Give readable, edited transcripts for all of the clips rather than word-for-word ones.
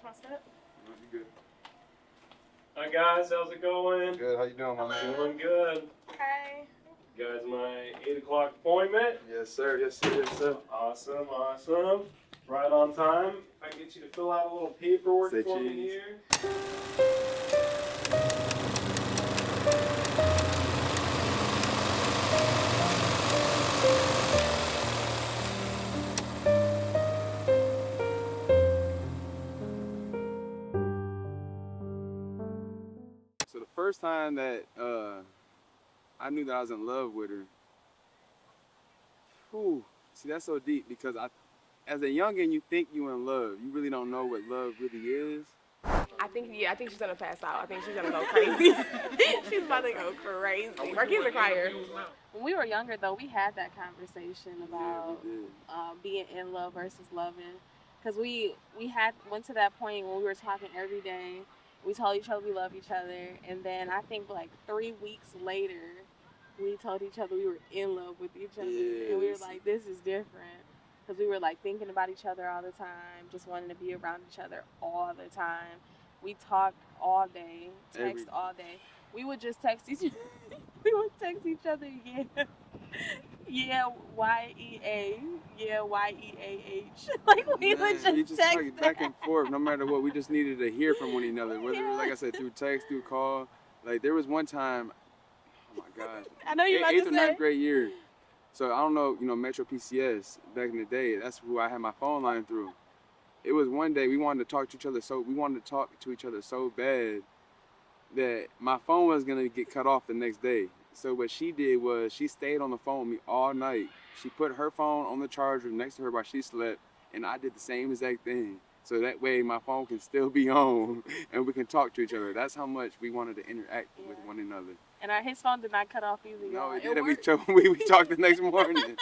watch my step. No, you good. Hi guys, how's it going? Good. How you doing, my man? Doing good. Hi. You guys, my 8 o'clock appointment. Yes, sir. Yes, sir. Yes, sir. Awesome. Right on time. I get you to fill out a little paperwork Say for me cheese. here. So the first time that I knew that I was in love with her, whew, see that's so deep because as a youngin, you think you in love. You really don't know what love really is. I think she's gonna pass out. I think she's gonna go crazy. She's about to go crazy. Marquise a crier. When we were younger, though, we had that conversation about Yeah, we did. being in love versus loving, because we went to that point when we were talking every day. We told each other we love each other, and then I think like 3 weeks later, we told each other we were in love with each other, and we were Yes. like, "This is different," because we were like thinking about each other all the time, just wanting to be around each other all the time. We talked all day, text all day. We would just text each. We would text each other, yeah, YEA, yeah, YEAH. Like we Man, would you just just text like back and forth, no matter what. We just needed to hear from one another, whether it was, like I said, through text, through call. Like there was one time, oh my gosh, I know you're about eighth to or say. ninth grade year. So I don't know, Metro PCS back in the day. That's who I had my phone line through. It was one day we wanted to talk to each other so bad that my phone was gonna get cut off the next day. So what she did was she stayed on the phone with me all night. She put her phone on the charger next to her while she slept, and I did the same exact thing. So that way my phone can still be on and we can talk to each other. That's how much we wanted to interact with one another. And his phone did not cut off either. No, it It didn't. worked. We talked the next morning.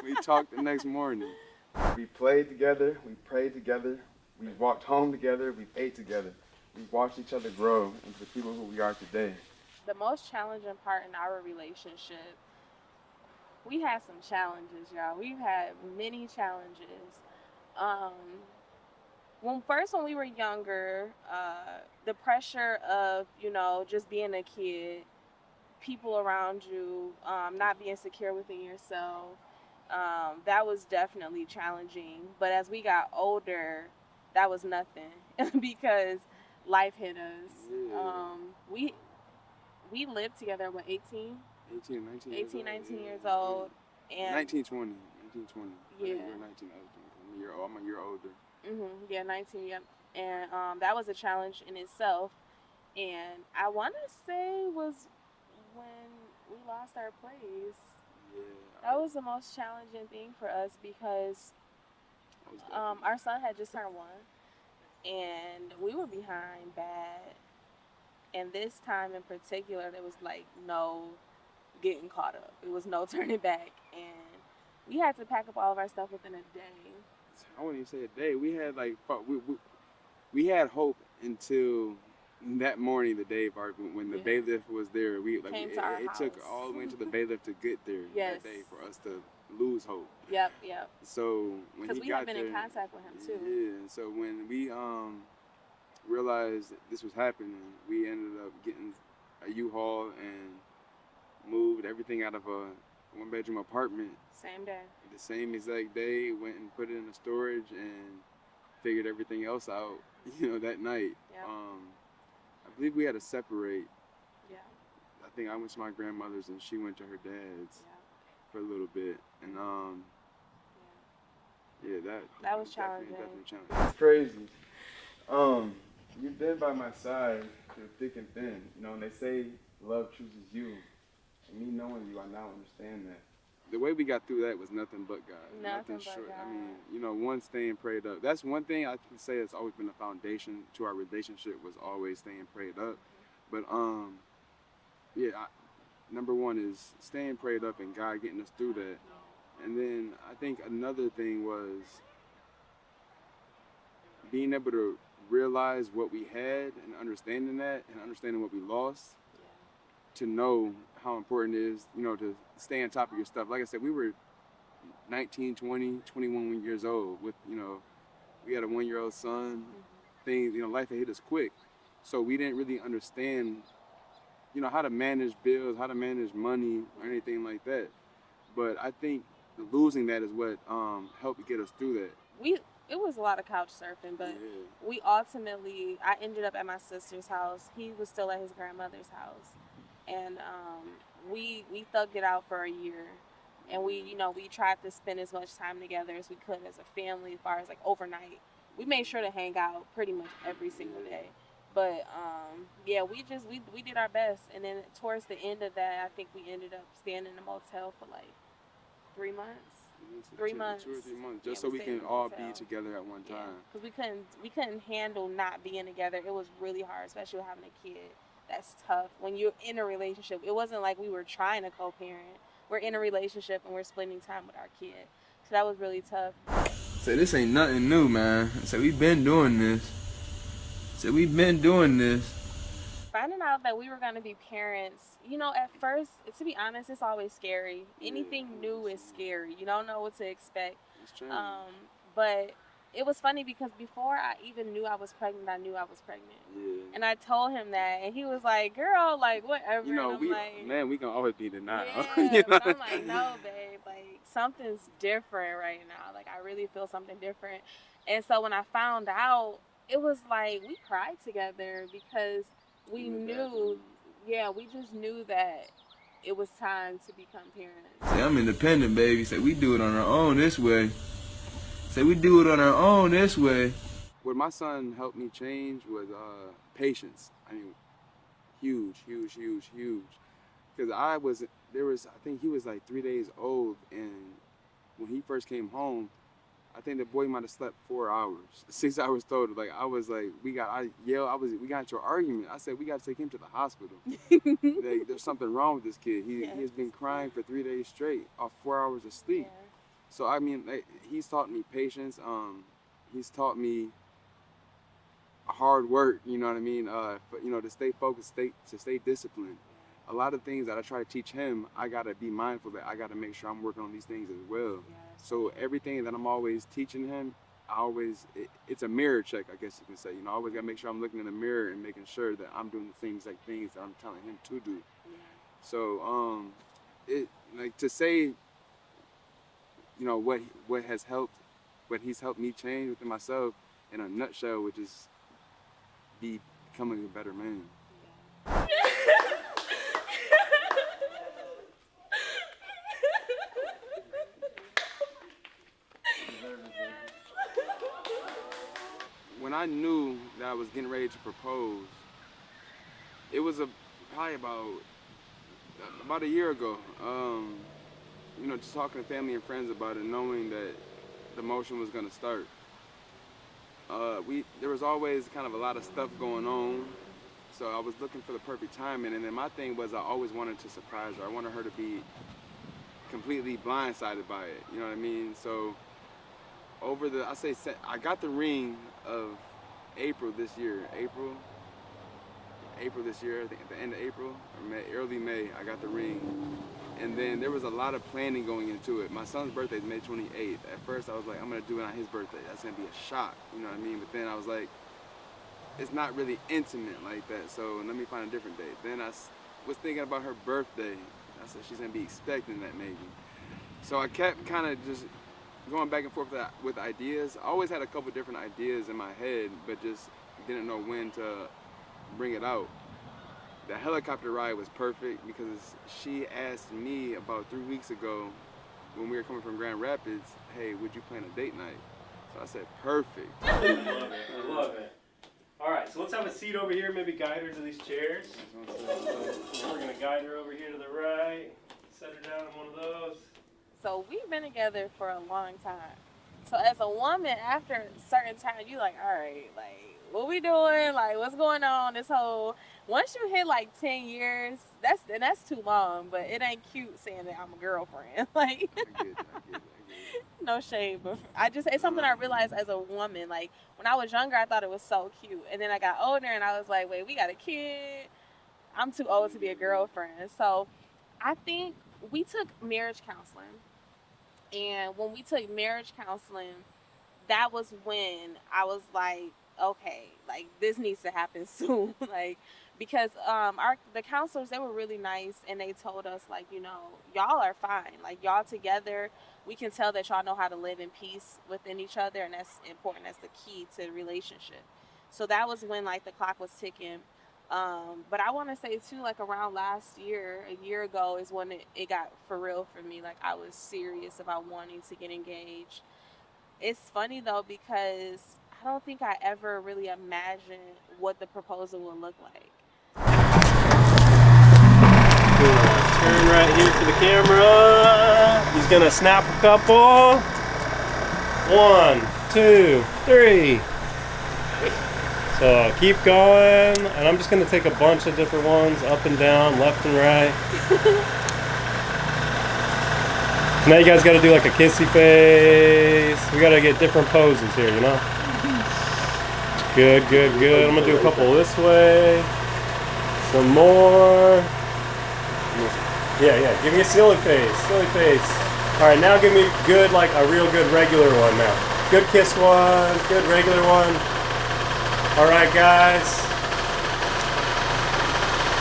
We talked the next morning. We played together. We prayed together. We walked home together. We ate together. We watched each other grow into the people who we are today. The most challenging part in our relationship, we had some challenges, y'all. We've had many challenges. Um, when we were younger, the pressure of just being a kid, people around you, not being secure within yourself, that was definitely challenging. But as we got older, that was nothing because life hit us. Yeah. We lived together, 18, 18, 19 19 years old. And 19, 20. 19, 20. Yeah. I think you're 19, I'm a year older. Yeah, 19, yep. And that was a challenge in itself. And I want to say was when we lost our place. Yeah. That was the most challenging thing for us because our son had just turned 1, and we were behind bad. And this time in particular, there was like no getting caught up. It was no turning back, and we had to pack up all of our stuff within a day. I wouldn't even say a day. We had we had hope until that morning, the day when the bailiff was there. It took all the way to the bailiff to get there that day for us to lose hope. Yep. So when because he we got have been there, in contact with him too. Yeah. So when we realized that this was happening, we ended up getting a U-Haul and moved everything out of a one-bedroom apartment. Same day. The same exact day, went and put it in the storage and figured everything else out, that night. Yep. I believe we had to separate. Yeah. I think I went to my grandmother's and she went to her dad's for a little bit. And that was challenging. Definitely challenging. It's crazy. You've been by my side through thick and thin, and they say love chooses you. And me knowing you, I now understand that. The way we got through that was nothing but God. Nothing but short. God. I mean, one, staying prayed up. That's one thing I can say that's always been the foundation to our relationship was always staying prayed up. But number one is staying prayed up and God getting us through that. And then I think another thing was being able to realize what we had and understanding that and understanding what we lost to know how important it is, to stay on top of your stuff. Like I said, we were 19, 20, 21 years old with, we had a 1-year-old son. things, life had hit us quick. So we didn't really understand, how to manage bills, how to manage money, or anything like that. But I think losing that is what helped get us through that. It was a lot of couch surfing, but we ultimately, I ended up at my sister's house. He was still at his grandmother's house, and we thugged it out for a year, and we tried to spend as much time together as we could as a family. As far as like overnight, we made sure to hang out pretty much every single day. But yeah, we did our best, and then towards the end of that, I think we ended up staying in a motel for like 3 months. 3 months. 2 or 3 months, just Yeah, so we stayed can in a all motel. be together at one time. Because we couldn't handle not being together. It was really hard, especially with having a kid. That's tough when you're in a relationship. It wasn't like we were trying to co-parent. We're in a relationship and we're spending time with our kid. So that was really tough. So this ain't nothing new, man. So we've been doing this. Finding out that we were going to be parents, at first, to be honest, it's always scary. Anything new is scary. You don't know what to expect. It's true. But it was funny because before I even knew I was pregnant, I knew I was pregnant. Yeah. And I told him that, and he was like, "Girl, like whatever." And I'm we can always be denial. Yeah, but I'm like, "No, babe, like something's different right now. Like I really feel something different." And so when I found out, it was like we cried together because we knew, we just knew that it was time to become parents. See, I'm independent, baby. So we do it on our own this way. What my son helped me change was patience. I mean, huge. Because I think he was like 3 days old, and when he first came home, I think the boy might have slept 4 hours, 6 hours total. Like I was like, we got into an argument. I said we got to take him to the hospital. Like, there's something wrong with this kid. He has been crying for 3 days straight off 4 hours of sleep. Yeah. So I mean, like, he's taught me patience. He's taught me hard work. You know what I mean? To stay focused, to stay disciplined. A lot of things that I try to teach him, I gotta be mindful that I gotta make sure I'm working on these things as well. Yeah. So everything that I'm always teaching him, it's a mirror check, I guess you can say. I always gotta make sure I'm looking in the mirror and making sure that I'm doing the things that I'm telling him to do. Yeah. So to say, what he's helped me change within myself in a nutshell would just be becoming a better man. Yeah. When I knew that I was getting ready to propose, it was probably about a year ago. Just talking to family and friends about it, knowing that the motion was gonna start. There was always kind of a lot of stuff going on, so I was looking for the perfect timing. And then my thing was, I always wanted to surprise her. I wanted her to be completely blindsided by it. You know what I mean? So I got the ring of April this year. April this year, I think at the end of April or early May, I got the ring. And then there was a lot of planning going into it. My son's birthday is May 28th. At first I was like, I'm gonna do it on his birthday. That's gonna be a shock, you know what I mean? But then I was like, it's not really intimate like that, so let me find a different date. Then I was thinking about her birthday. I said she's gonna be expecting that maybe. So I kept kind of just going back and forth with ideas. I always had a couple different ideas in my head, but just didn't know when to bring it out. The helicopter ride was perfect because she asked me about 3 weeks ago when we were coming from Grand Rapids, hey, would you plan a date night? So I said, perfect. I love it. All right, so let's have a seat over here, maybe guide her to these chairs. We're going to guide her over here to the right, set her down in one of those. So we've been together for a long time. So as a woman, after a certain time, you like, all right, like, what we doing? Like, what's going on? Once you hit like 10 years, that's too long, but it ain't cute saying that I'm a girlfriend. Like, I get it. no shade, but it's something I realized as a woman. Like, when I was younger, I thought it was so cute. And then I got older and I was like, wait, we got a kid. I'm too old to be a girlfriend. So I think we took marriage counseling. And when we took marriage counseling, that was when I was like, okay, like this needs to happen soon, like because the counselors, they were really nice, and they told us, like, y'all are fine, like y'all together. We can tell that y'all know how to live in peace within each other, and that's important. That's the key to the relationship. So that was when like the clock was ticking. But I want to say too, like around last year, a year ago, is when it got for real for me. Like I was serious about wanting to get engaged. It's funny though, because I don't think I ever really imagined what the proposal would look like. Turn right here for the camera. He's gonna snap a couple. 1, 2, 3. So keep going, and I'm just gonna take a bunch of different ones, up and down, left and right. Now you guys gotta do like a kissy face. We gotta get different poses here, Good, good, good. I'm gonna do a couple this way. Some more. Yeah, give me a silly face, Alright, now give me good, like a real good regular one now. Good kiss one, good regular one. Alright guys.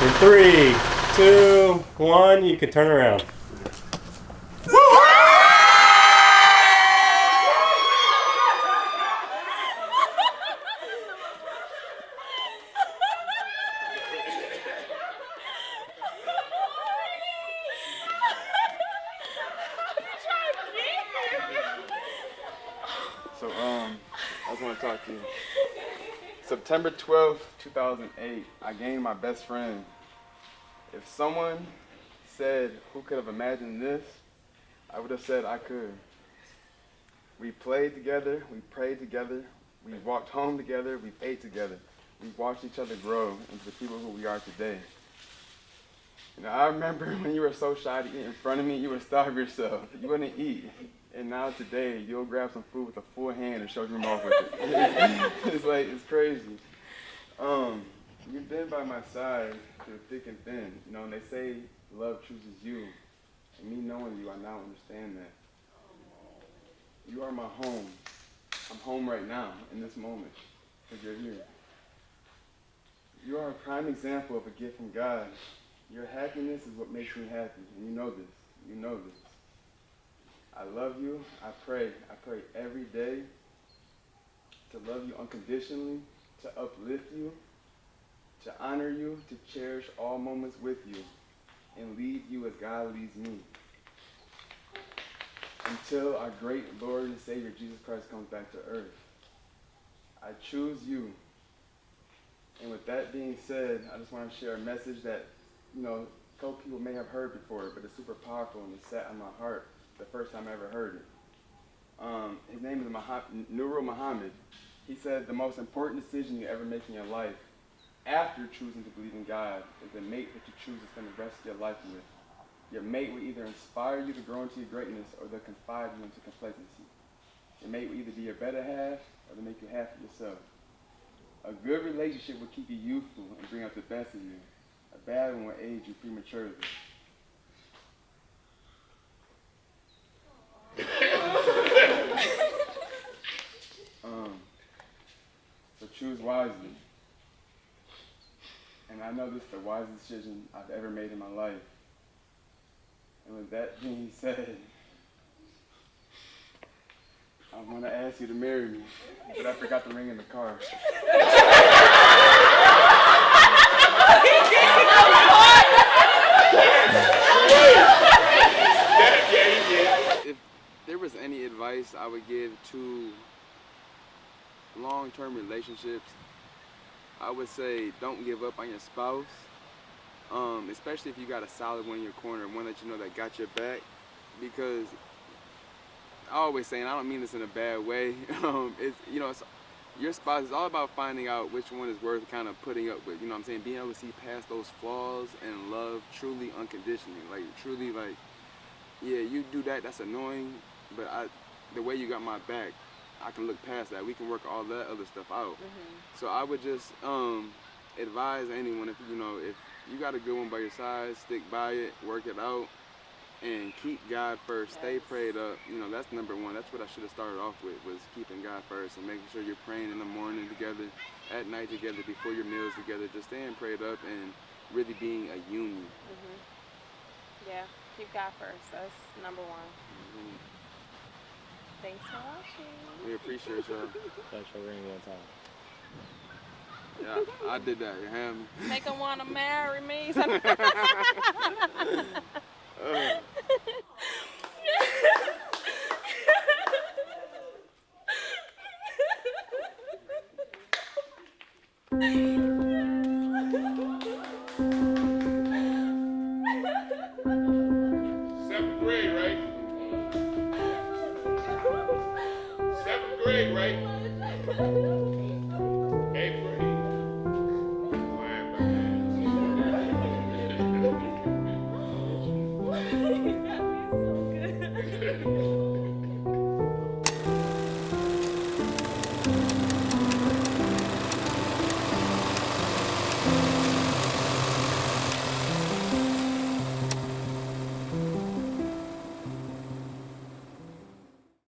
In 3, 2, 1, you can turn around. So, I just want to talk to you. September 12th, 2008, I gained my best friend. If someone said, who could have imagined this, I would have said I could. We played together, we prayed together, we walked home together, we ate together. We watched each other grow into the people who we are today. I remember when you were so shy to eat in front of me, you would starve yourself. You wouldn't eat. And now today, you'll grab some food with a full hand and show your mouth with it. It's crazy. You've been by my side through thick and thin. And they say love chooses you. And me knowing you, I now understand that. You are my home. I'm home right now, in this moment, because you're here. You are a prime example of a gift from God. Your happiness is what makes me happy, and you know this. You know this. I love you. I pray every day to love you unconditionally, to uplift you, to honor you, to cherish all moments with you, and lead you as God leads me. Until our great Lord and Savior, Jesus Christ, comes back to earth. I choose you. And with that being said, I just want to share a message that, a couple people may have heard before, but it's super powerful and it sat on my heart the first time I ever heard it. His name is Nurul Muhammad. He said the most important decision you ever make in your life after choosing to believe in God is the mate that you choose to spend the rest of your life with. Your mate will either inspire you to grow into your greatness or they'll confide you into complacency. Your mate will either be your better half or they'll make you half of yourself. A good relationship will keep you youthful and bring out the best in you. A bad one will age you prematurely. So choose wisely. And I know this is the wisest decision I've ever made in my life. And with that being said, I want to ask you to marry me, but I forgot the ring in the car. If there was any advice I would give to long-term relationships, I would say don't give up on your spouse, especially if you got a solid one in your corner, one that you know that got your back, because I always say, and I don't mean this in a bad way, it's your spouse is all about finding out which one is worth kind of putting up with, being able to see past those flaws and love truly unconditionally, yeah, you do that, that's annoying, but the way you got my back, I can look past that. We can work all that other stuff out. Mm-hmm. So I would just advise anyone, if you got a good one by your side, stick by it, work it out, and keep God first. Stay Yes. prayed up. You know, that's number one. That's what I should have started off with, was keeping God first and making sure you're praying in the morning together, at night together, before your meals together. Just staying prayed up and really being a union. Yeah, keep God first. That's number one. Thanks for watching. We appreciate y'all. Thanks for ringing on time. Yeah, I did that. You hear me? Make them want to marry me. Seventh grade, right? Seventh grade, right? Eighth grade.